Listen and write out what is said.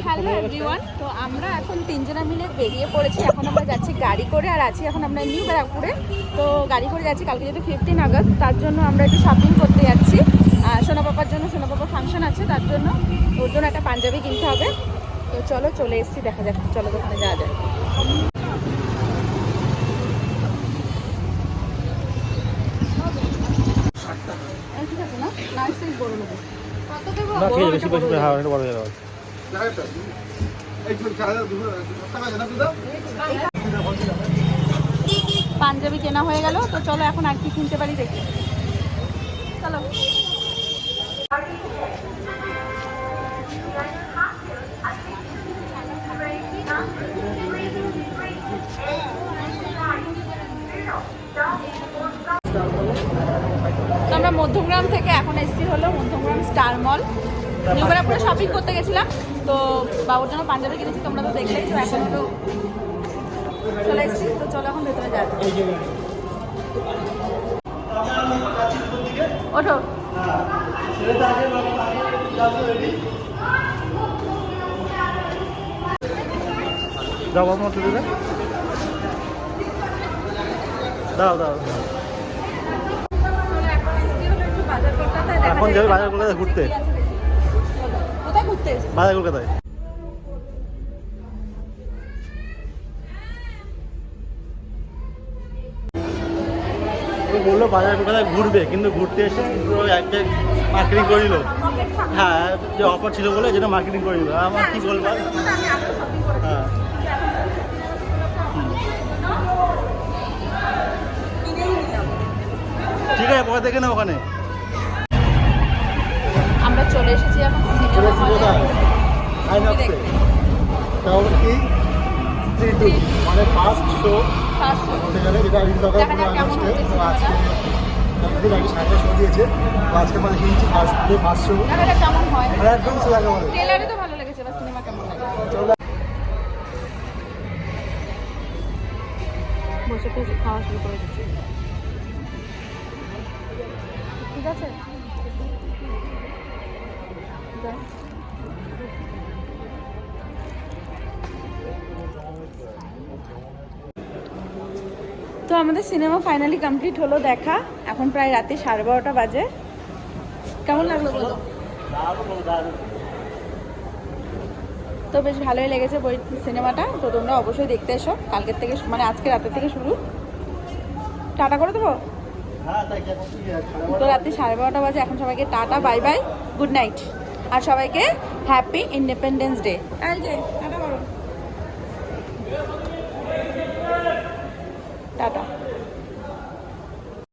Hello everyone, তো আমরা এখন তিনজনা মিলে বেরিয়ে পড়েছি। এখন আমরা যাচ্ছি গাড়ি করে, আর আছি এখন আমরা নিউ ব্যারাকপুরে। তো গাড়ি করে যাচ্ছি, কালকে যেহেতু 15 আগস্ট, তার জন্য আমরা একটু শপিং করতে যাচ্ছি। সোনা পাপার জন্য, সোনা পাপার ফাংশন আছে, তার জন্য ওর জন্য একটা পাঞ্জাবি কিনতে হবে। তো চলো, চলে এসেছি, দেখা যাক, চলো দোকানে যাওয়া যায়। ঠিক আছে না, লাইট সাইজ বড় নেবো। কত দেবো? পাঞ্জাবি কেনা হয়ে গেল, তো চলো এখন আর কি কিনতে পারি দেখি। চলো। তো আমরা মধ্যমগ্রাম থেকে এখন এসেছি হলো মধ্যমগ্রাম স্টার মল। নিউ ব্যারাকপুরে শপিং করতে গেছিলাম, তো বাবুর জন্য পাঞ্জাবি কিনেছি, তোমরা তো দেখলেই। তো এখন হলো চলে এসেছি, তো চলো এখন ভেতরে যাই। ওঠো। দাও দাও, এখন যাবে বাজার কলকাতায় ঘুরতে। কোথায় ঘুরতে? বাজার কলকাতায়। বললো বাজার কলকাতায় ঘুরবে, কিন্তু ঘুরতে এসে পুরো একটা মার্কেটিং করে দিল। হ্যাঁ, যে অফার ছিল বলে যেটা মার্কেটিং করে দিল। আমার কি বলবো। হ্যাঁ, ঠিক আছে, পরে দেখে না ওখানে। আমরা চলে এসেছি এখন সিনেমা হলে। মানে ফার্স্ট শো ফার্স্ট শো হতে গেলে, যেটা আজকে শো দিয়েছে, আজকে মানে কিনছি ফার্স্ট শো। এটা কেমন হয়? একদম সে লাগে বলে ট্রেলারে তো ভালো লেগেছে, বা সিনেমা কেমন লাগে? বসে বসে খাওয়া শুরু করে দিচ্ছি। ঠিক আছে, তো আমাদের সিনেমা ফাইনালি কমপ্লিট হলো দেখা। এখন প্রায় রাতে 12:30 বাজে। কেমন লাগলো বলো? তো বেশ ভালোই লেগেছে বই সিনেমাটা। তো তোমরা অবশ্যই দেখতে এসো, কালকের থেকে মানে আজকে রাতের থেকে শুরু। টাটা করে দেবো। তো রাতে 12:30 বাজে। এখন সবাইকে টাটা, বাই বাই, গুড নাইট, আর সবাইকে হ্যাপি ইন্ডিপেন্ডেন্স ডে। টাটা করো, টাটা।